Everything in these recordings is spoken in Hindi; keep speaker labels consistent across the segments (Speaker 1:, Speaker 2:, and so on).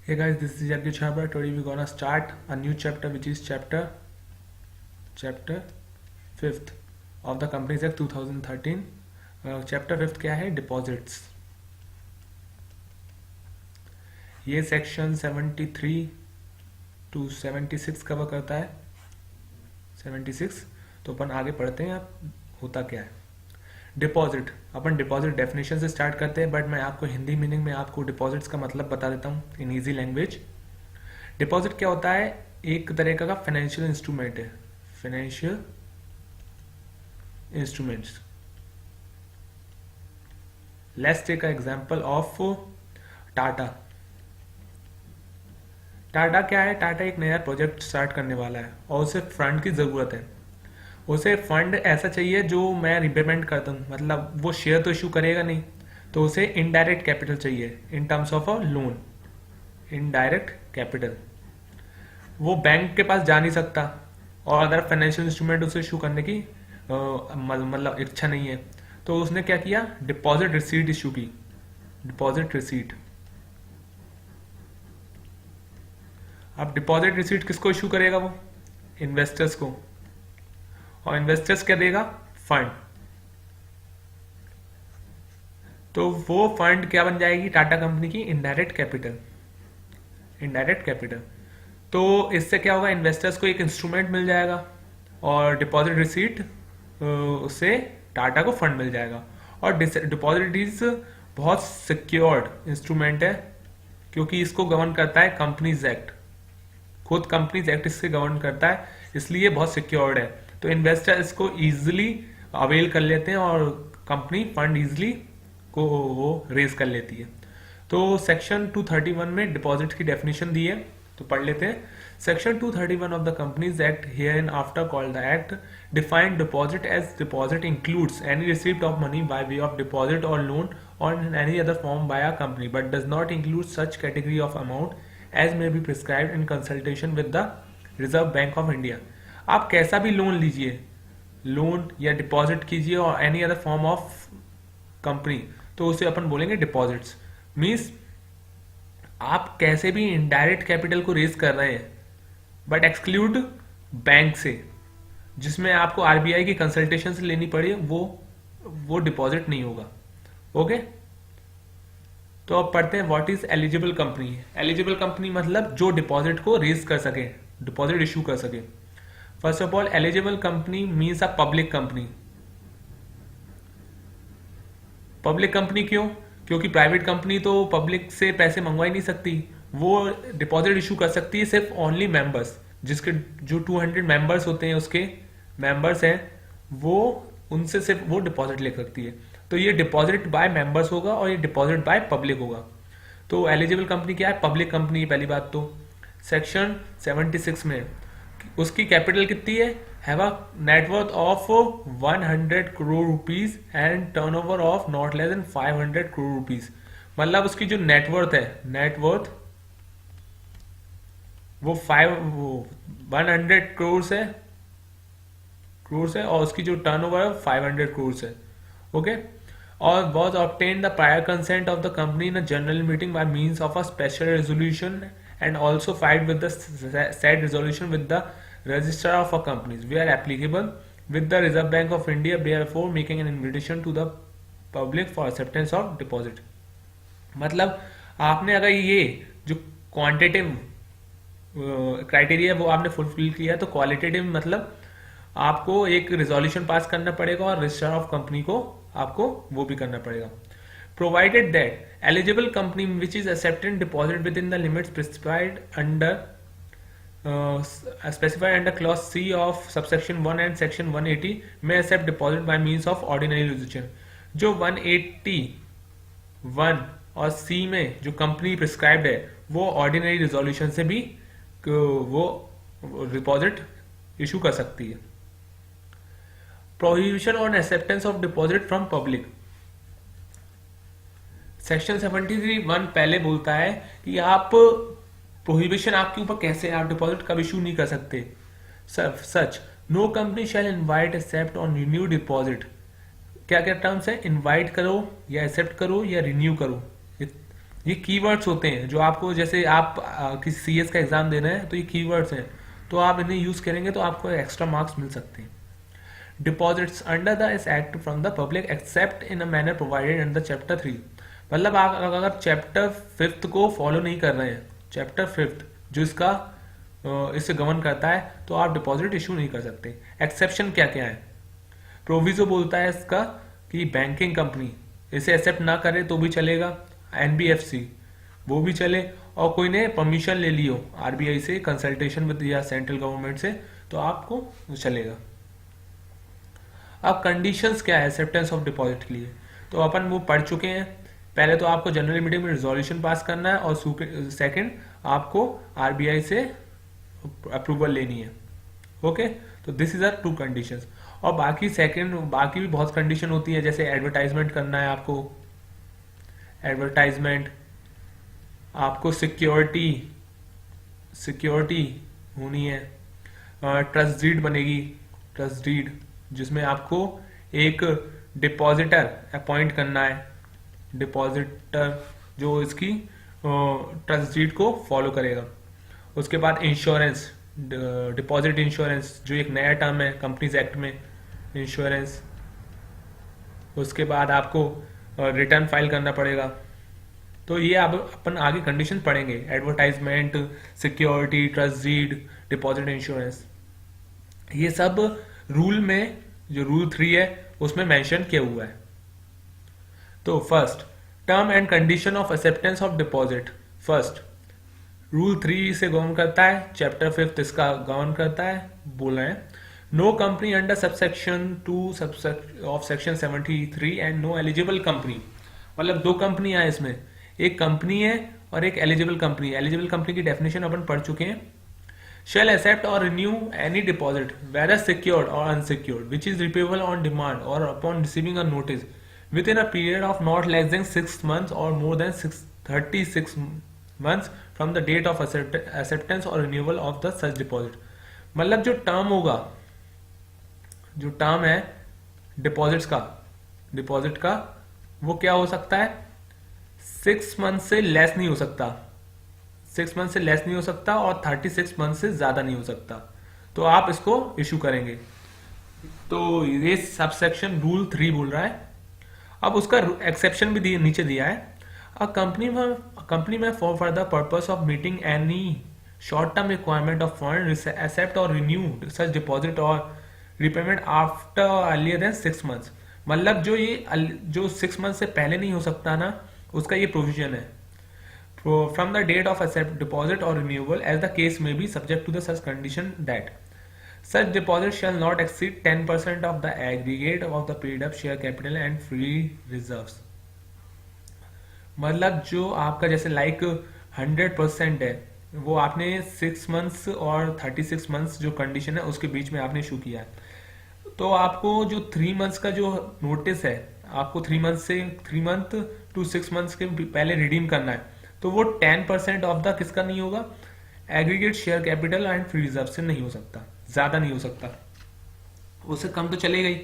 Speaker 1: Hey guys, this is Yagya Chhabra. Today we're gonna start a new chapter, which is chapter 5th of the Companies Act 2013. Chapter 5th क्या है? Deposits. ये सेक्शन 73 to 76 कवर करता है. 76 तो अपन आगे पढ़ते हैं. अब होता क्या है डिपॉजिट. अपन डिपॉजिट डेफिनेशन से स्टार्ट करते हैं, बट मैं आपको हिंदी मीनिंग में आपको डिपॉजिट्स का मतलब बता देता हूँ इन इजी लैंग्वेज. डिपॉजिट क्या होता है? एक तरह का फाइनेंशियल इंस्ट्रूमेंट है. Financial instruments. Let's take a example of Tata. Tata क्या है? टाटा एक नया प्रोजेक्ट स्टार्ट करने वाला है और उसे फंड की जरूरत है. उसे फंड ऐसा चाहिए जो मैं रिपेमेंट कर दूं, मतलब वो शेयर तो इशू करेगा नहीं, तो उसे इनडायरेक्ट कैपिटल चाहिए in terms of a loan. Indirect capital. वो बैंक के पास जा नहीं सकता और अदर फाइनेंशियल इंस्ट्रूमेंट उसे इशू करने की मतलब इच्छा नहीं है, तो उसने क्या किया? डिपॉजिट रिसीट इशू की. Deposit receipt. अब डिपॉजिट रिसीट किसको इशू करेगा? वो इन्वेस्टर्स को. और इन्वेस्टर्स क्या देगा? फंड. तो वो फंड क्या बन जाएगी? टाटा कंपनी की इनडायरेक्ट कैपिटल. Indirect capital. तो इससे क्या होगा? इन्वेस्टर्स को एक इंस्ट्रूमेंट मिल जाएगा और डिपॉजिट रिसीट उससे टाटा को फंड मिल जाएगा. और डिपॉजिट इज बहुत सिक्योर्ड इंस्ट्रूमेंट है, क्योंकि इसको गवर्न करता है कंपनीज एक्ट. खुद कंपनीज एक्ट इससे गवर्न करता है, इसलिए बहुत सिक्योर्ड है. तो इन्वेस्टर इसको इजीली अवेल कर लेते हैं और कंपनी फंड इजीली को वो रेज कर लेती है. तो सेक्शन 231 में डिपॉजिट की डेफिनेशन दी है, तो पढ़ लेते हैं. Section 231 of the Companies Act here and after called the act define deposit as deposit includes any receipt of money by way of deposit or loan or in any other form by a company, but does not include such category of amount as may be prescribed in consultation with the Reserve Bank of India. आप कैसा भी लोन लीजिए, लोन या डिपॉजिट कीजिए और any other form of company, तो उसे अपन बोलेंगे डिपॉजिट्स. मीन्स आप कैसे भी इनडायरेक्ट कैपिटल को रेज कर रहे हैं, बट एक्सक्लूड बैंक से, जिसमें आपको आरबीआई की कंसल्टेशन से लेनी पड़े, वो डिपॉजिट नहीं होगा. ओके. तो अब पढ़ते हैं what is eligible company. Eligible company मतलब जो डिपॉजिट को रेज कर सके, डिपॉजिट इशू कर सके. First of all, eligible company means a public company. Public company क्यों? क्योंकि प्राइवेट कंपनी तो पब्लिक से पैसे मंगवा ही नहीं सकती. वो डिपॉजिट इशू कर सकती है सिर्फ ओनली मेंबर्स, जिसके जो 200 मेंबर्स होते हैं, उसके मेंबर्स हैं, वो उनसे सिर्फ वो डिपॉजिट ले सकती है. तो ये डिपॉजिट बाय मेंबर्स होगा और ये डिपॉजिट बाय पब्लिक होगा. तो एलिजिबल कंपनी क्या है? Public company. पहली बात तो सेक्शन 76 में उसकी कैपिटल कितनी है? Have a net worth of 100 crore rupees and turnover of not less than 500 crore rupees. मतलब उसकी जो नेटवर्थ है, नेटवर्थ वो 100 करोड़ है और उसकी जो टर्नओवर है 500 करोड़ है. ओके. और was obtained the prior consent of the company in a general meeting by means of a special resolution and also filed with the said resolution with the registrar of a companies where applicable with the Reserve Bank of India therefore making an invitation to the public for acceptance of deposit. मतलब आपने अगर ये जो क्वांटिटेटिव क्राइटेरिया वो आपने फुलफिल किया, तो क्वालिटेटिव मतलब आपको एक रिजोल्यूशन पास करना पड़ेगा और रजिस्ट्रार ऑफ कंपनी को आपको वो भी करना पड़ेगा. Provided that eligible company which is accepted deposit within the limits prescribed under clause C of subsection 1 and section 180 में accept deposit by means of ordinary resolution. जो 181 और सी में जो कंपनी प्रिस्क्राइब्ड है, वो ऑर्डिनरी रिजोल्यूशन से भी वो डिपॉजिट इशू कर सकती है. Prohibition on acceptance of deposit from public. Section 73(1) पहले बोलता है कि आप प्रोहिबिशन आपके ऊपर कैसे, आप डिपॉजिट कब इशू नहीं कर सकते. Such no company shall invite accept or renew deposit. क्या क्या टर्म्स है? इनवाइट करो या एक्सेप्ट करो या रिन्यू करो, ये कीवर्ड्स होते हैं जो आपको, जैसे आप किसी सीएस का एग्जाम दे रहे हैं तो ये कीवर्ड्स हैं, तो आप इन्हें यूज करेंगे तो आपको एक्स्ट्रा मार्क्स मिल सकते हैं। डिपॉजिट्स अंडर द इस act from the public accept in a manner provided under chapter 3। मतलब आप अगर चैप्टर 5 को फॉलो नहीं कर रहे हैं, चैप्टर 5 जो इसका इससे गवर्न करता है, तो आप डिपॉजिट इशू नहीं कर सकते। एक्सेप्शन क्या क्या है? प्रोविजो बोलता है इसका कि बैंकिंग कंपनी इसे एक्सेप्ट ना करे तो भी चलेगा, एनबीएफसी वो भी चले, और कोई ने परमिशन ले ली हो आरबीआई से कंसल्टेशन विद या सेंट्रल गवर्नमेंट से, तो आपको चलेगा। अब कंडीशंस क्या है एक्सेप्टेंस ऑफ डिपॉजिट के लिए, तो अपन वो पढ़ चुके हैं। पहले तो आपको जनरल मीटिंग में रिजोल्यूशन पास करना है, और सेकंड आपको आरबीआई से अप्रूवल लेनी है। ओके, तो दिस इज आर 2 कंडीशंस। और बाकी भी बहुत कंडीशन होती है, जैसे एडवर्टाइजमेंट करना है आपको, एडवर्टाइजमेंट, आपको सिक्योरिटी होनी है, ट्रस्ट डीड बनेगी, ट्रस्ट डीड जिसमें आपको एक डिपॉजिटर अपॉइंट करना है, डिपॉजिटर जो इसकी ट्रस्ट डीड को फॉलो करेगा। उसके बाद इंश्योरेंस, डिपॉजिट इंश्योरेंस जो एक नया टर्म है कंपनीज एक्ट में, इंश्योरेंस। उसके बाद आपको रिटर्न फाइल करना पड़ेगा। तो ये अब अपन आगे कंडीशन पढ़ेंगे, advertisement, security, trust deed, deposit insurance, ये सब रूल में, जो रूल 3 है उसमें मेंशन किया हुआ है। तो first, term and condition of acceptance of deposit. First, rule 3 से गवर्न करता है, चैप्टर 5 इसका गवर्न करता है, बोल रहे हैं no company under subsection 2 of section 73 and no eligible company. मतलब 2 कंपनियां हैं इसमें, एक कंपनी है और एक एलिजिबल कंपनी। एलिजिबल कंपनी की डेफिनेशन अपन पढ़ चुके हैं। Shall accept or renew any deposit, whether secured or unsecured, which is repayable on demand or upon receiving a notice within a period of not less than 6 months or more than 36 months from the date of acceptance or renewal of the such deposit। मतलब जो टर्म होगा, जो टर्म है डिपॉजिट का वो क्या हो सकता है, 6 मंथ से लेस नहीं हो सकता, 6 मंथ से लेस नहीं हो सकता, और 36 मंथ से ज्यादा नहीं हो सकता। तो आप इसको इशू करेंगे। तो ये सबसेक्शन रूल 3 बोल रहा है। अब उसका एक्सेप्शन भी नीचे दिया है। A company may for the purpose of meeting any short term requirement of fund accept or renew such deposit or repayment after earlier than 6 months. मतलब जो 6 मंथ से पहले नहीं हो सकता ना, उसका ये प्रोविजन है। From the date of accept deposit or renewal, as the case may be, subject to the such condition that such deposit shall not exceed 10% of the aggregate of the paid up share capital and free reserves। मतलब जो आपका जैसे 100% है, वो आपने 6 मंथ्स और 36 मंथ्स जो कंडीशन है उसके बीच में आपने इशू किया है। तो आपको जो 3 मंथ्स का जो नोटिस है, आपको 3 मंथ टू 6 मंथ्स के पहले रिडीम करना है, तो वो 10% ऑफ द किसका नहीं होगा, aggregate share capital and free reserve से नहीं हो सकता, ज्यादा नहीं हो सकता, उससे कम तो चले गई।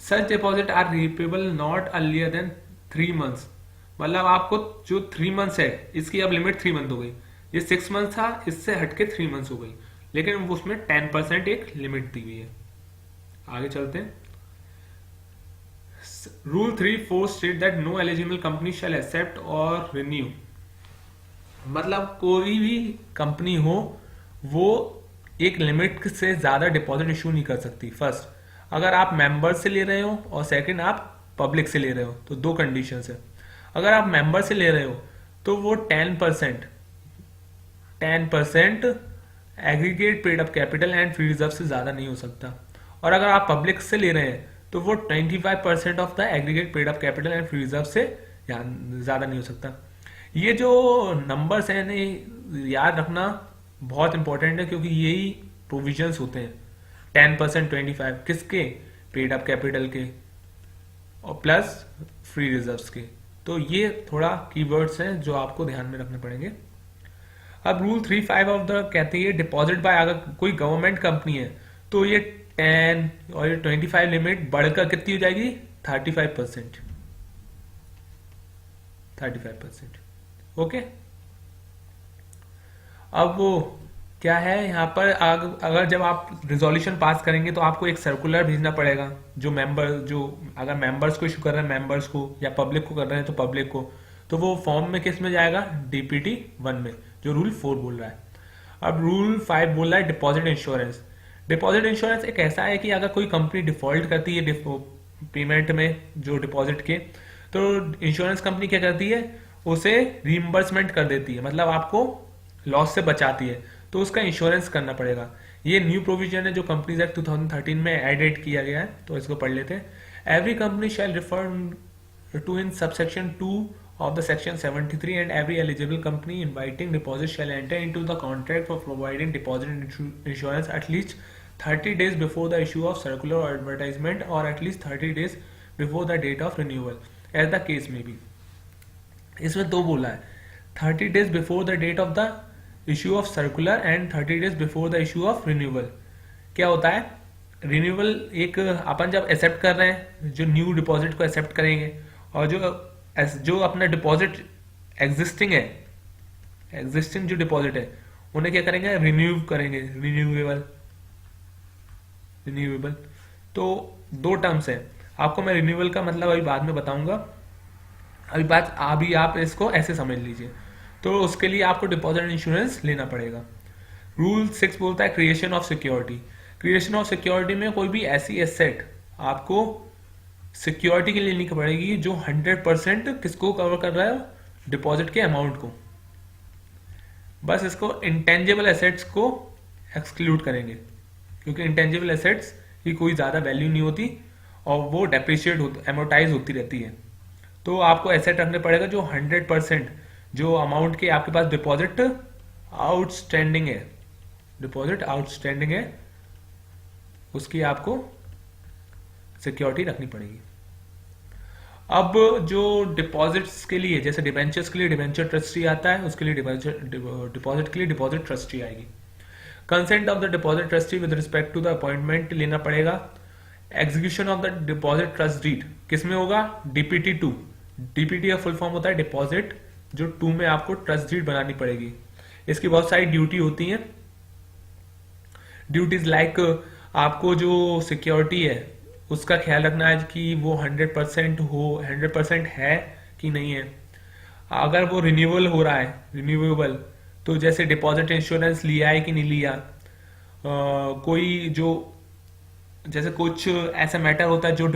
Speaker 1: Such deposit are repayable not earlier than 3 months. मतलब आपको जो 3 मंथ्स है, इसकी अब लिमिट 3 मंथ हो गई। ये 6 मंथ था, इससे हटके 3 मंथ्स हो गई, लेकिन उसमें 10% एक लिमिट दी हुई है। आगे चलते हैं। Rule 3(4) state that no eligible company shall accept or renew. मतलब कोई भी कंपनी हो वो एक लिमिट से ज्यादा डिपॉजिट इशू नहीं कर सकती। फर्स्ट, अगर आप मेंबर से ले रहे हो, और सेकंड आप पब्लिक से ले रहे हो, तो 2 कंडीशन है। अगर आप मेंबर से ले रहे हो तो वो 10% aggregate paid up capital and free reserve से ज्यादा नहीं हो सकता। और अगर आप पब्लिक से ले रहे हैं तो वो 25% of the aggregate paid up capital and free reserve से ज्यादा नहीं हो सकता। ये जो नंबर्स हैं इन्हें याद रखना बहुत इंपॉर्टेंट है, क्योंकि यही प्रोविजंस होते हैं। 10%, 25 किसके, पेड अप कैपिटल के और प्लस फ्री रिजर्व्स के। तो ये थोड़ा कीवर्ड्स हैं जो आपको ध्यान में रखने पड़ेंगे। अब रूल 3(5) ऑफ द कहते हैं डिपॉजिट बाय, अगर कोई गवर्नमेंट कंपनी है तो ये 10 और ये 25 लिमिट बढ़कर कितनी हो जाएगी, 35%। ओके। अब वो क्या है यहाँ पर, अगर जब आप रिजोल्यूशन पास करेंगे तो आपको एक सर्कुलर भेजना पड़ेगा, जो मेंबर, जो अगर मेंबर्स को इशू कर रहे हैं मेंबर्स को, या पब्लिक को कर रहे हैं तो पब्लिक को, तो वो फॉर्म में किस में जाएगा, डीपीटी 1 में, जो रूल 4 बोल रहा है। अब रूल 5 बोल रहा है डिपॉजिट इंश्योरेंस। डिपॉजिट इंश्योरेंस एक ऐसा है कि अगर कोई कंपनी डिफॉल्ट करती है पेमेंट में जो डिपॉजिट के, तो इंश्योरेंस कंपनी क्या करती है, उसे रीइंबर्समेंट कर देती है, मतलब आपको लॉस से बचाती है, तो उसका इंश्योरेंस करना पड़ेगा। ये न्यू प्रोविजन है जो कंपनीज एक्ट 2013 में एडेड किया गया है, तो इसको पढ़ लेते हैं। Every company shall refer to in subsection 2 of the section 73, and every eligible company inviting deposit shall enter into the contract for providing deposit insurance at least 30 days before the issue of circular or advertisement, or at least 30 days before the date of renewal, as the case may be। इसमें दो बोला है, 30 days before the date of the issue of circular and 30 days before the issue of renewal। क्या होता है, रिन्यूअल एक अपन जब एक्सेप्ट कर रहे हैं, जो न्यू डिपॉजिट को एक्सेप्ट करेंगे, और जो अपना डिपॉजिट एग्जिस्टिंग है, एग्जिस्टिंग जो डिपॉजिट है, उन्हें क्या करेंगे, रिन्यू करेंगे, रिन्यूएबल। तो दो टर्म्स है, आपको मैं रिन्यूअल का मतलब अभी बाद में बताऊंगा, अभी आप इसको ऐसे समझ लीजिए। तो उसके लिए आपको डिपॉजिट इंश्योरेंस लेना पड़ेगा। रूल 6 बोलता है creation of security. Creation of security में कोई भी ऐसी एसेट आपको सिक्योरिटी के लिए लेनी पड़ेगी जो 100% किसको कवर कर रहा है, डिपॉजिट के अमाउंट को। बस इसको इंटेंजिबल एसेट्स को एक्सक्लूड करेंगे, क्योंकि इंटेंजिबल एसेट्स की कोई ज़्यादा वैल्यू नहीं होती और वो डेप्रिशिएट एमोटाइज होती रहती है। तो आपको एसेट रखने पड़ेगा जो 100% जो अमाउंट के आपके पास डिपॉजिट आउटस्टैंडिंग है, डिपॉजिट आउटस्टैंडिंग है, उसकी आपको सिक्योरिटी रखनी पड़ेगी। अब जो डिपॉजिट्स के लिए, जैसे डिबेंचर्स के लिए डिबेंचर ट्रस्टी आता है, उसके लिए डिपॉजिट के लिए डिपॉजिट ट्रस्टी आएगी। Consent of the deposit trustee with respect to the appointment लेना पड़ेगा। Execution of the deposit trust deed किस में होगा, डीपीटी 2। डीपीटी का फुल फॉर्म होता है डिपॉजिट, जो 2 में आपको ट्रस्ट डीड बनानी पड़ेगी। इसकी बहुत सारी ड्यूटी होती है। ड्यूटीज लाइक आपको जो सिक्योरिटी है उसका ख्याल रखना है कि वो 100% हो, 100% है कि नहीं है। अगर वो रिन्यूअल हो रहा है, रिन्यूएबल, तो जैसे डिपॉजिट इंश्योरेंस लिया है कि नहीं लिया। कोई जो जैसे कुछ ऐसा मैटर होता है जो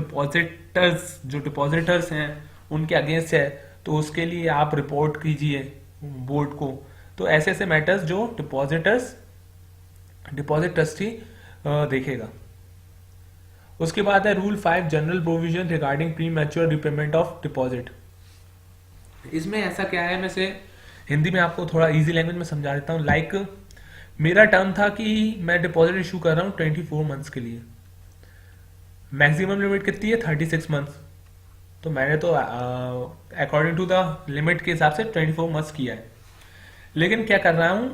Speaker 1: डिपॉजिटर्स हैं उनके अगेंस्ट है, तो उसके लिए आप रिपोर्ट कीजिए बोर्ड को। तो ऐसे ऐसे मैटर्स जो डिपॉजिट ट्रस्टी देखेगा। उसके बाद है rule 5 general provision regarding pre mature repayment of deposit. इसमें ऐसा क्या है, मैं से हिंदी में आपको थोड़ा इजी लैंग्वेज में समझा देता हूँ। लाइक मेरा टर्म था कि मैं डिपॉजिट इशू कर रहा हूँ 24 मंथ्स के लिए, मैक्सिमम लिमिट कितनी है 36 मंथ्स, तो मैंने तो अकॉर्डिंग टू द लिमिट के हिसाब से 24 मंथ्स किया है। लेकिन क्या कर रहा हूँ,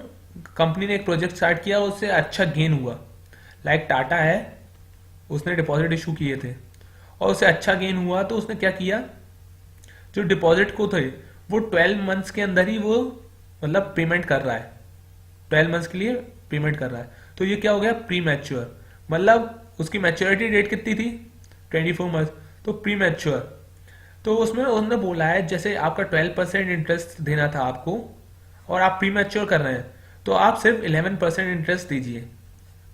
Speaker 1: कंपनी ने एक प्रोजेक्ट स्टार्ट किया, उससे अच्छा गेन हुआ। लाइक टाटा है, उसने डिपॉजिट इशू किए थे और उसे अच्छा गेन हुआ, तो उसने क्या किया, जो डिपॉजिट को थे वो 12 मंथ्स के अंदर ही वो मतलब पेमेंट कर रहा है, 12 मंथ्स के लिए पेमेंट कर रहा है। तो ये क्या हो गया, प्री मैच्योर, मतलब उसकी मैच्योरिटी डेट कितनी थी 24 मंथ, तो प्री मैच्योर। तो उसमें उन्होंने बोला है जैसे आपका 12% इंटरेस्ट देना था आपको और आप प्री मैच्योर कर रहे हैं, तो आप सिर्फ 11% इंटरेस्ट दीजिए,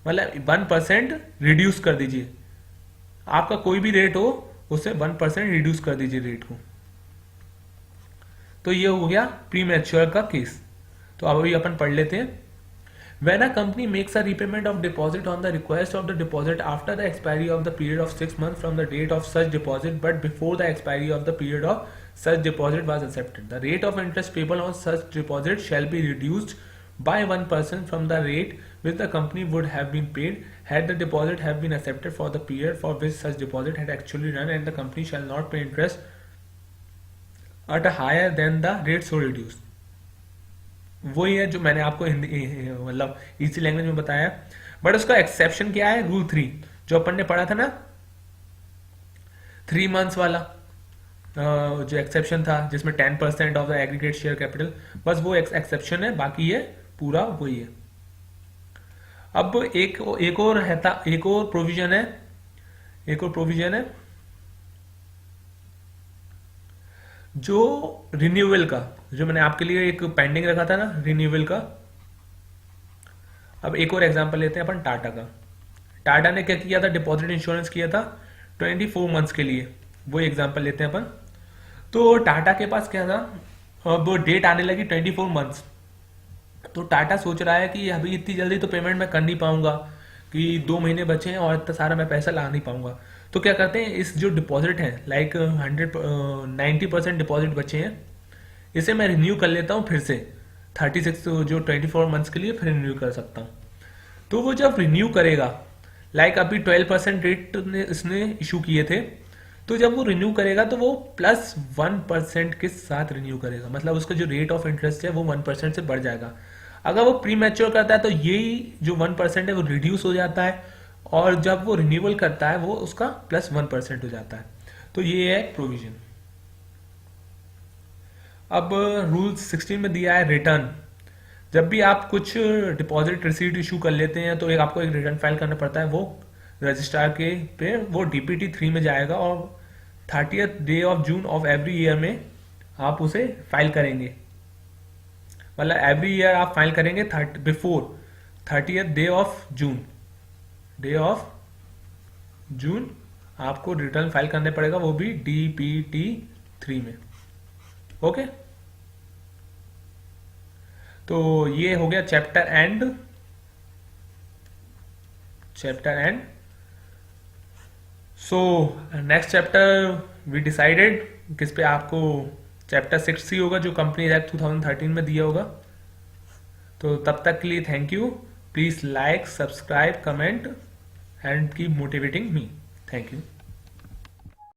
Speaker 1: मतलब 1% रिड्यूस कर दीजिए। आपका कोई भी रेट हो उससे 1% रिड्यूस कर दीजिए रेट को। तो ये हो गया प्री मैच्योर का केस। तो अब अभी अपन पढ़ लेते हैं। When a company makes a repayment of deposit on the request of the deposit after the expiry of the period of 6 months from the date of such deposit but before the expiry of the period of such deposit was accepted, the rate of interest payable on such deposit shall be reduced by 1% from the rate which the company would have been paid had the deposit have been accepted for the period for which such deposit had actually run, and the company shall not pay interest at a higher than the rate so reduced। वही है जो मैंने आपको हिंदी मतलब इसी लैंग्वेज में बताया, बट उसका एक्सेप्शन क्या है, रूल 3 जो अपन ने पढ़ा था ना 3 मंथ्स वाला। जो एक्सेप्शन था जिसमें 10% of the aggregate share capital, बस वो एक्सेप्शन है, बाकी ये पूरा वही है। अब एक और रहता, एक और प्रोविजन है, एक और प्रोविजन है जो रिन्यूअल का, जो मैंने आपके लिए एक पेंडिंग रखा था ना रिन्यूअल का। अब एक और एग्जांपल लेते हैं अपन टाटा का। टाटा ने क्या किया था, डिपॉजिट इंश्योरेंस किया था 24 मंथ्स के लिए, वो एग्जांपल लेते हैं अपन। तो टाटा के पास क्या था, अब डेट आने लगी 24 मंथ्स, तो टाटा सोच रहा है कि अभी इतनी जल्दी तो पेमेंट मैं कर नहीं पाऊंगा, कि 2 महीने बचे हैं और इतना सारा मैं पैसा ला नहीं पाऊंगा। तो क्या करते हैं, इस जो डिपॉजिट है लाइक 90% डिपॉजिट बचे हैं, इसे मैं रिन्यू कर लेता हूँ फिर से 36 जो 24 मंथ्स के लिए फिर रिन्यू कर सकता हूँ। तो वो जब रिन्यू करेगा, लाइक अभी 12% रेट ने इसने इशू किए थे, तो जब वो रिन्यू करेगा तो वो +1% के साथ रिन्यू करेगा, मतलब उसका जो रेट ऑफ इंटरेस्ट है वो 1% से बढ़ जाएगा। अगर वो प्री मैच्योर करता है तो यही जो 1% है वो रिड्यूस हो जाता है, और जब वो रिन्यूअल करता है वो उसका +1% हो जाता है। तो ये है प्रोविजन। अब रूल 16 में दिया है रिटर्न। जब भी आप कुछ डिपॉजिट रिसीट इशू कर लेते हैं तो एक आपको एक रिटर्न फाइल करना पड़ता है, वो रजिस्ट्रार के पे वो DPT 3 में जाएगा, और 30th day of June of every year में आप उसे फाइल करेंगे। मतलब एवरी ईयर आप फाइल करेंगे before 30th day of June आपको रिटर्न फाइल करने पड़ेगा, वो भी DPT 3 में। ओके, तो ये हो गया chapter end. So next chapter we decided किस पे, आपको चैप्टर 6 ही होगा जो कंपनी एक्ट 2013 में दिया होगा। तो तब तक के लिए thank you. Please like, subscribe, comment and keep motivating me. Thank you.